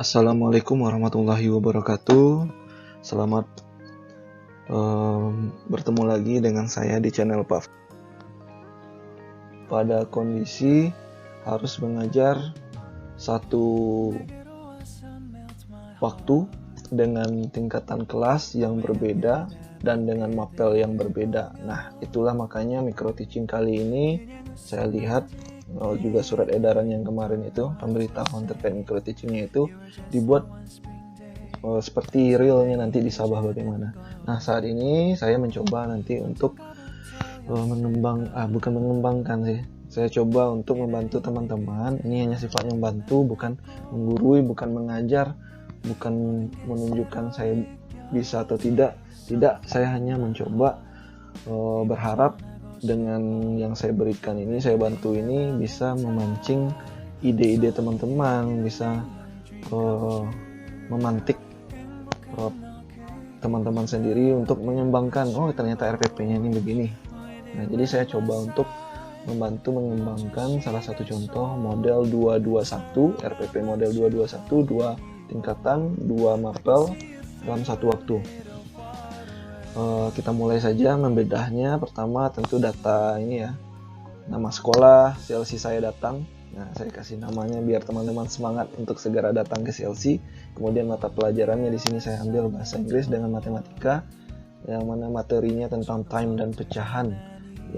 Assalamualaikum warahmatullahi wabarakatuh. Selamat bertemu lagi dengan saya di channel Pak. Pada kondisi harus mengajar satu waktu dengan tingkatan kelas yang berbeda dan dengan mapel yang berbeda. Nah, itulah makanya micro teaching kali ini saya lihat juga surat edaran yang kemarin itu, pemberitahuan terkait micro teachingnya itu dibuat seperti realnya nanti di Sabah bagaimana. Nah, saat ini saya mencoba nanti untuk bukan mengembangkan sih. Saya coba untuk membantu teman-teman. Ini hanya sifatnya membantu, bukan menggurui, bukan mengajar, bukan menunjukkan saya bisa atau tidak. Tidak, saya hanya mencoba berharap dengan yang saya berikan ini, saya bantu ini bisa memancing ide-ide teman-teman, bisa memantik teman-teman sendiri untuk mengembangkan, oh ternyata RPP-nya ini begini. Nah, jadi saya coba untuk membantu mengembangkan salah satu contoh model 221, RPP model 221, 2 tingkatan, 2 mapel dalam satu waktu. Kita mulai saja membedahnya. Pertama tentu data ini ya, nama sekolah, CLC saya datang. Nah, saya kasih namanya biar teman-teman semangat untuk segera datang ke CLC. Kemudian mata pelajarannya di sini saya ambil bahasa Inggris dengan matematika, yang mana materinya tentang time dan pecahan,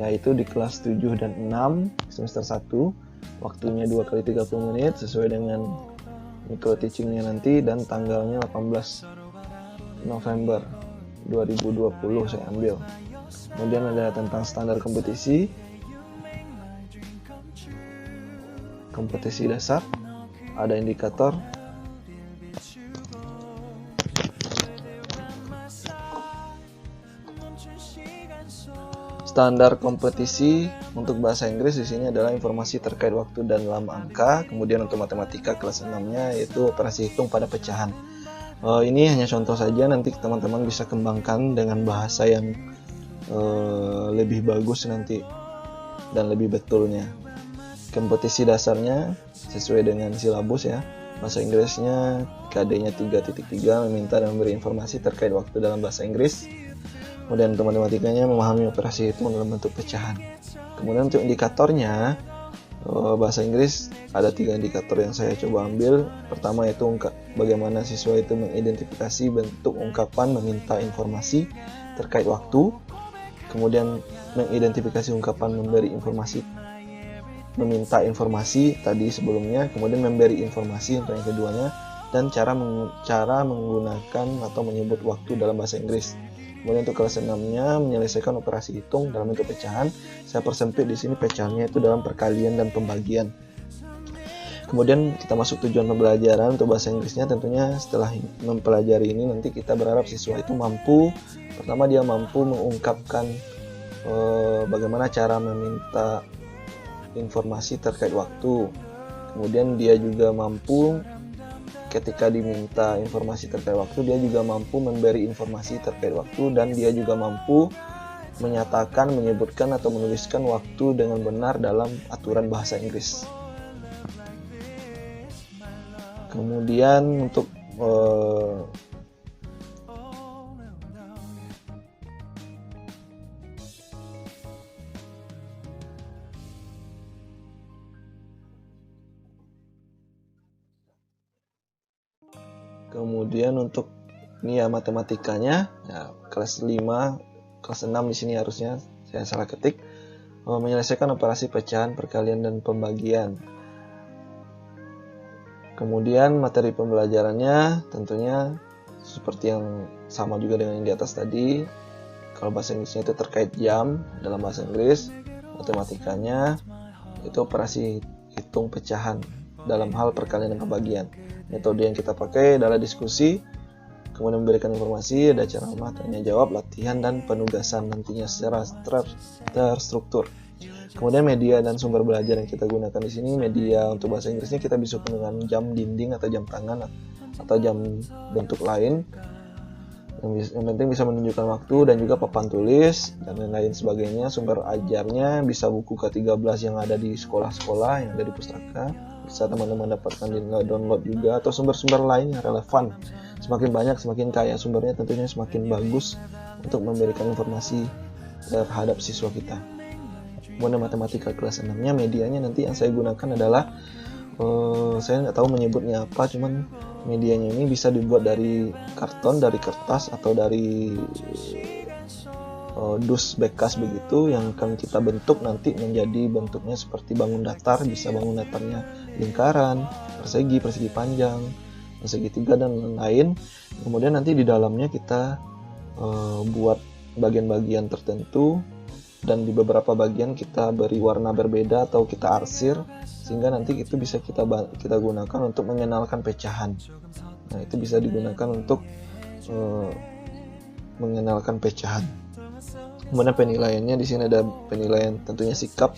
yaitu di kelas 7 dan 6 semester 1. Waktunya 2 kali 30 menit sesuai dengan micro teachingnya nanti, dan tanggalnya 18 November 2020 saya ambil. Kemudian ada tentang standar kompetisi dasar, ada indikator, standar kompetisi untuk bahasa Inggris di sini adalah informasi terkait waktu dan dalam angka. Kemudian untuk matematika kelas 6-nya yaitu operasi hitung pada pecahan. Ini hanya contoh saja, nanti teman-teman bisa kembangkan dengan bahasa yang lebih bagus nanti dan lebih betulnya. Kompetisi dasarnya sesuai dengan silabus ya. Bahasa Inggrisnya KD-nya 3.3 meminta dan memberi informasi terkait waktu dalam bahasa Inggris. Kemudian untuk matematikanya memahami operasi hitung dalam bentuk pecahan. Kemudian untuk indikatornya, bahasa Inggris ada 3 indikator yang saya coba ambil. Pertama yaitu bagaimana siswa itu mengidentifikasi bentuk ungkapan meminta informasi terkait waktu. Kemudian mengidentifikasi ungkapan memberi informasi, meminta informasi tadi sebelumnya. Kemudian memberi informasi untuk yang keduanya, dan cara menggunakan atau menyebut waktu dalam bahasa Inggris. Kemudian untuk kelas 6-nya menyelesaikan operasi hitung dalam bentuk pecahan. Saya persempit di sini pecahannya itu dalam perkalian dan pembagian. Kemudian kita masuk tujuan pembelajaran untuk bahasa Inggrisnya. Tentunya setelah mempelajari ini nanti kita berharap siswa itu mampu, pertama dia mampu mengungkapkan bagaimana cara meminta informasi terkait waktu. Kemudian dia juga mampu ketika diminta informasi terkait waktu, dia juga mampu memberi informasi terkait waktu, dan dia juga mampu menyatakan, menyebutkan atau menuliskan waktu dengan benar dalam aturan bahasa Inggris. Kemudian untuk ini ya matematikanya ya, kelas 5, kelas 6 di sini harusnya saya salah ketik. Menyelesaikan operasi pecahan, perkalian dan pembagian. Kemudian materi pembelajarannya tentunya seperti yang sama juga dengan yang di atas tadi. Kalau bahasa Inggrisnya itu terkait jam dalam bahasa Inggris, matematikanya itu operasi hitung pecahan dalam hal perkalian dan pembagian. Metode yang kita pakai adalah diskusi, kemudian memberikan informasi, ada ceramah, tanya jawab, latihan, dan penugasan nantinya secara terstruktur. Kemudian media dan sumber belajar yang kita gunakan di sini, media untuk bahasa Inggrisnya kita bisa dengan jam dinding atau jam tangan atau jam bentuk lain. Yang penting bisa menunjukkan waktu, dan juga papan tulis dan lain-lain sebagainya. Sumber ajarnya bisa buku K13 yang ada di sekolah-sekolah, yang ada di pustaka. bisa teman-teman dapatkan di download juga, atau sumber-sumber lain yang relevan. Semakin banyak, semakin kaya sumbernya, tentunya semakin bagus untuk memberikan informasi terhadap siswa kita. Kemudian matematika kelas 6-nya, medianya nanti yang saya gunakan adalah saya nggak tahu menyebutnya apa, cuman medianya ini bisa dibuat dari karton, dari kertas, atau dari dus bekas begitu, yang akan kita bentuk nanti menjadi bentuknya seperti bangun datar. Bisa bangun datarnya lingkaran, persegi panjang, segitiga, dan lain-lain. Kemudian nanti di dalamnya kita buat bagian-bagian tertentu, dan di beberapa bagian kita beri warna berbeda atau kita arsir, sehingga nanti itu bisa kita gunakan untuk mengenalkan pecahan. Nah, itu bisa digunakan untuk mengenalkan pecahan. Kemudian penilaiannya, di sini ada penilaian tentunya sikap,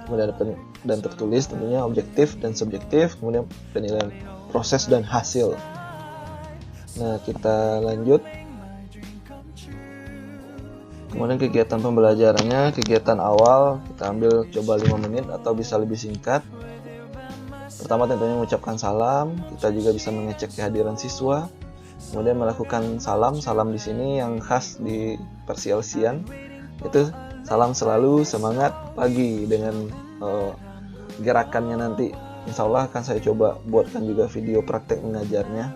kemudian ada dan tertulis tentunya objektif dan subjektif, kemudian penilaian proses dan hasil. Nah, kita lanjut. Kemudian kegiatan pembelajarannya, kegiatan awal kita ambil coba 5 menit atau bisa lebih singkat. Pertama tentunya mengucapkan salam, kita juga bisa mengecek kehadiran siswa. Kemudian melakukan salam di sini yang khas di perselisian, itu salam selalu, semangat pagi, dengan gerakannya nanti. Insya Allah akan saya coba buatkan juga video praktek mengajarnya.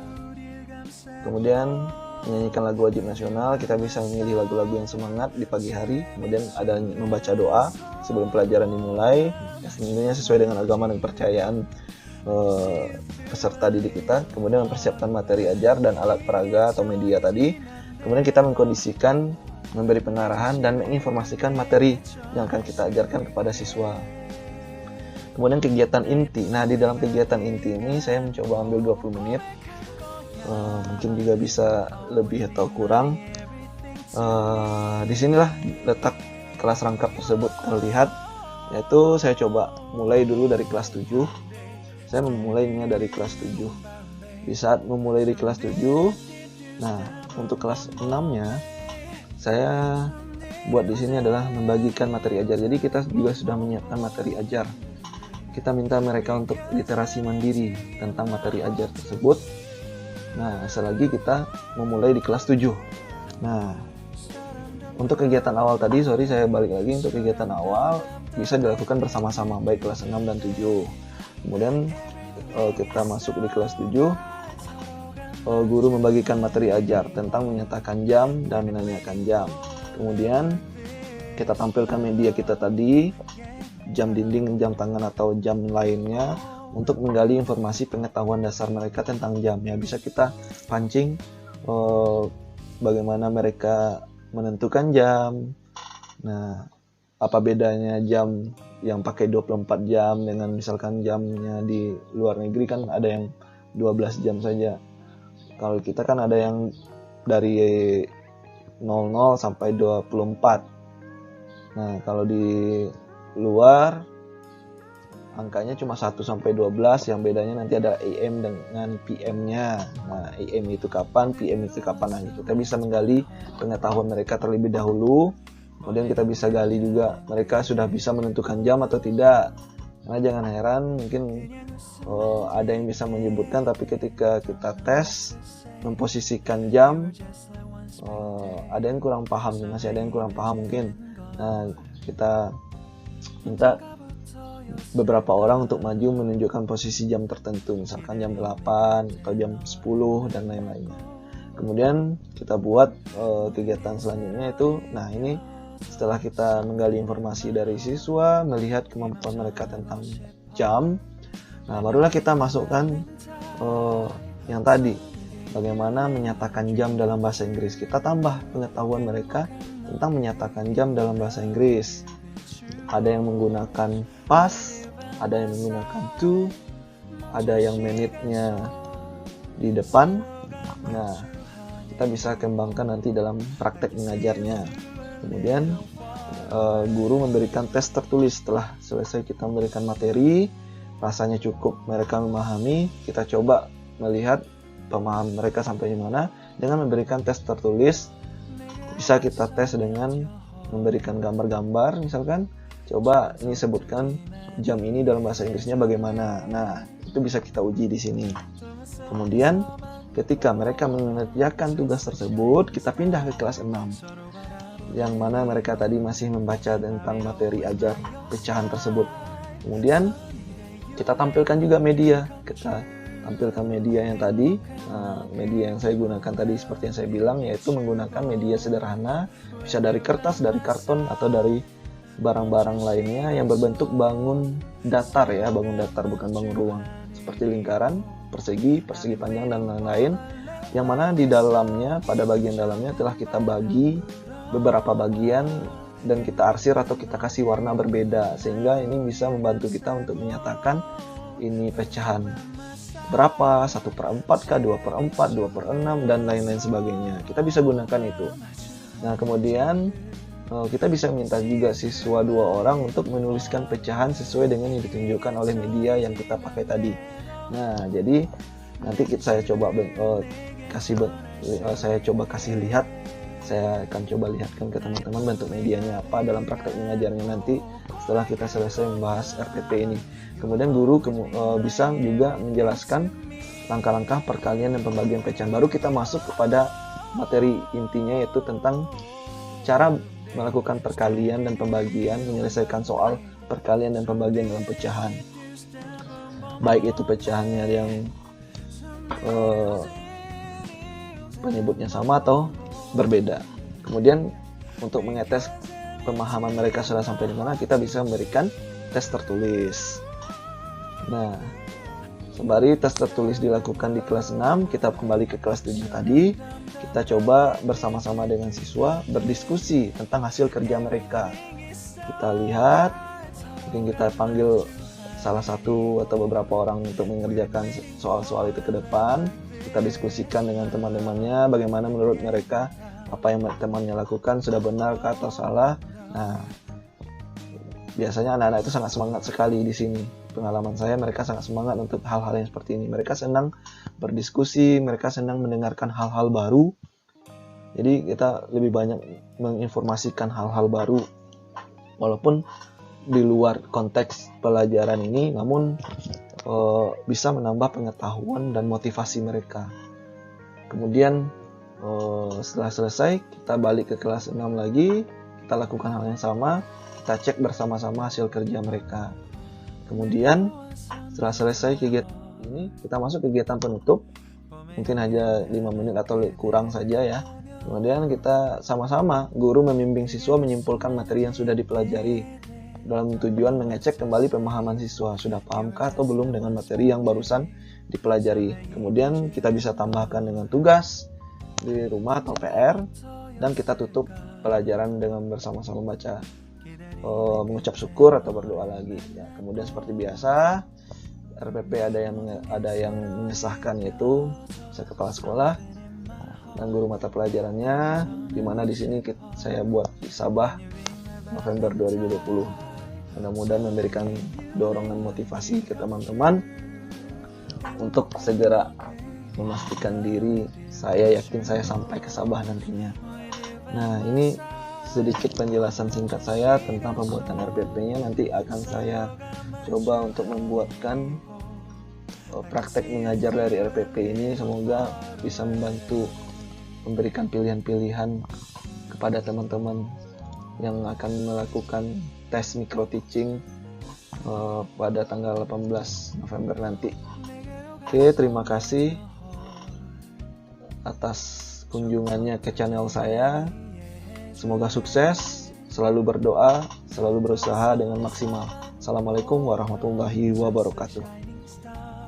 Kemudian menyanyikan lagu wajib nasional, kita bisa memilih lagu-lagu yang semangat di pagi hari. Kemudian ada membaca doa sebelum pelajaran dimulai, ya, tentunya sesuai dengan agama dan kepercayaan peserta didik kita. Kemudian mempersiapkan materi ajar dan alat peraga atau media tadi. Kemudian kita mengkondisikan, memberi pengarahan, dan menginformasikan materi yang akan kita ajarkan kepada siswa. Kemudian kegiatan inti. Nah, di dalam kegiatan inti ini saya mencoba ambil 20 menit. Mungkin juga bisa lebih atau kurang. Disinilah letak kelas rangkap tersebut terlihat, yaitu saya coba mulai dulu dari kelas 7. Saya memulainya dari kelas 7. Di saat memulai di kelas 7, nah untuk kelas 6-nya saya buat di sini adalah membagikan materi ajar. Jadi kita juga sudah menyiapkan materi ajar. Kita minta mereka untuk literasi mandiri tentang materi ajar tersebut. Nah, selagi kita memulai di kelas 7. Nah, untuk kegiatan awal tadi, saya balik lagi, untuk kegiatan awal bisa dilakukan bersama-sama, baik kelas 6 dan 7. Kemudian kita masuk di kelas 7, guru membagikan materi ajar tentang menyatakan jam dan menanyakan jam. Kemudian kita tampilkan media kita tadi, jam dinding, jam tangan, atau jam lainnya, untuk menggali informasi pengetahuan dasar mereka tentang jam. Ya, bisa kita pancing bagaimana mereka menentukan jam. Nah, apa bedanya jam yang pakai 24 jam dengan misalkan jamnya di luar negeri, kan ada yang 12 jam saja. Kalau kita kan ada yang dari 00 sampai 24. Nah, kalau di luar angkanya cuma 1 sampai 12, yang bedanya nanti ada AM dengan PM-nya. Nah, AM itu kapan, PM itu kapan. Nah, kita bisa menggali pengetahuan mereka terlebih dahulu. Kemudian kita bisa gali juga mereka sudah bisa menentukan jam atau tidak. Karena jangan heran, mungkin ada yang bisa menyebutkan, tapi ketika kita tes memposisikan jam, ada yang kurang paham, masih ada yang kurang paham mungkin. Nah, kita minta beberapa orang untuk maju menunjukkan posisi jam tertentu, misalkan jam 8 atau jam 10 dan lain-lainnya. Kemudian kita buat kegiatan selanjutnya itu, nah ini setelah kita menggali informasi dari siswa, melihat kemampuan mereka tentang jam, nah barulah kita masukkan yang tadi, bagaimana menyatakan jam dalam bahasa Inggris. Kita tambah pengetahuan mereka tentang menyatakan jam dalam bahasa Inggris. Ada yang menggunakan pas, ada yang menggunakan to, ada yang menitnya di depan. Nah, kita bisa kembangkan nanti dalam praktek mengajarnya. Kemudian guru memberikan tes tertulis. Setelah selesai kita memberikan materi, rasanya cukup mereka memahami, kita coba melihat pemahaman mereka sampai di mana dengan memberikan tes tertulis. Bisa kita tes dengan memberikan gambar-gambar, misalkan coba ini sebutkan jam ini dalam bahasa Inggrisnya bagaimana. Nah, itu bisa kita uji di sini. Kemudian ketika mereka mengerjakan tugas tersebut, kita pindah ke kelas 6, yang mana mereka tadi masih membaca tentang materi ajar pecahan tersebut. Kemudian kita tampilkan juga media. Kita tampilkan media yang tadi. Media yang saya gunakan tadi seperti yang saya bilang, yaitu menggunakan media sederhana, bisa dari kertas, dari karton, atau dari barang-barang lainnya yang berbentuk bangun datar ya, bangun datar bukan bangun ruang, seperti lingkaran, persegi panjang, dan lain-lain, yang mana di dalamnya, pada bagian dalamnya telah kita bagi beberapa bagian dan kita arsir atau kita kasih warna berbeda, sehingga ini bisa membantu kita untuk menyatakan ini pecahan berapa, 1/4 kah, 2/4, 2/6, dan lain-lain sebagainya. Kita bisa gunakan itu. Nah, kemudian kita bisa minta juga siswa 2 orang untuk menuliskan pecahan sesuai dengan yang ditunjukkan oleh media yang kita pakai tadi. Nah, jadi nanti saya coba kasih lihat. Saya akan coba lihatkan ke teman-teman bentuk medianya apa dalam praktek mengajarnya nanti setelah kita selesai membahas RPP ini. Kemudian guru bisa juga menjelaskan langkah-langkah perkalian dan pembagian pecahan. Baru kita masuk kepada materi intinya, yaitu tentang cara melakukan perkalian dan pembagian, menyelesaikan soal perkalian dan pembagian dalam pecahan. Baik itu pecahannya yang penyebutnya sama atau berbeda. Kemudian untuk mengetes pemahaman mereka sudah sampai di mana, kita bisa memberikan tes tertulis. Nah, sembari tes tertulis dilakukan di kelas 6, kita kembali ke kelas 7 tadi. Kita coba bersama-sama dengan siswa berdiskusi tentang hasil kerja mereka. Kita lihat, mungkin kita panggil salah satu atau beberapa orang untuk mengerjakan soal-soal itu ke depan. Kita diskusikan dengan teman-temannya bagaimana menurut mereka apa yang temannya lakukan sudah benar atau salah. Nah, biasanya anak-anak itu sangat semangat sekali di sini. Pengalaman saya, mereka sangat semangat untuk hal-hal yang seperti ini. Mereka senang berdiskusi, mereka senang mendengarkan hal-hal baru. Jadi kita lebih banyak menginformasikan hal-hal baru walaupun di luar konteks pelajaran ini, namun bisa menambah pengetahuan dan motivasi mereka. Kemudian setelah selesai, kita balik ke kelas 6 lagi, kita lakukan hal yang sama, kita cek bersama-sama hasil kerja mereka. Kemudian setelah selesai kegiatan ini, kita masuk kegiatan penutup, mungkin hanya 5 menit atau kurang saja ya. Kemudian kita sama-sama, guru membimbing siswa menyimpulkan materi yang sudah dipelajari dalam tujuan mengecek kembali pemahaman siswa, sudah pahamkah atau belum dengan materi yang barusan dipelajari. Kemudian kita bisa tambahkan dengan tugas di rumah atau PR, dan kita tutup pelajaran dengan bersama-sama membaca, mengucap syukur atau berdoa lagi. Ya, kemudian seperti biasa, RPP ada yang mengesahkan, yaitu kepala sekolah dan guru mata pelajarannya, dimana di sini saya buat di Sabah November 2020. Mudah-mudahan memberikan dorongan motivasi ke teman-teman untuk segera memastikan diri. Saya yakin saya sampai ke Sabah nantinya. Nah, ini sedikit penjelasan singkat saya tentang pembuatan RPP-nya. Nanti akan saya coba untuk membuatkan praktek mengajar dari RPP ini. Semoga bisa membantu memberikan pilihan-pilihan kepada teman-teman yang akan melakukan tes micro teaching pada tanggal 18 November nanti. Oke, terima kasih atas kunjungannya ke channel saya. Semoga sukses, selalu berdoa, selalu berusaha dengan maksimal. Assalamualaikum warahmatullahi wabarakatuh.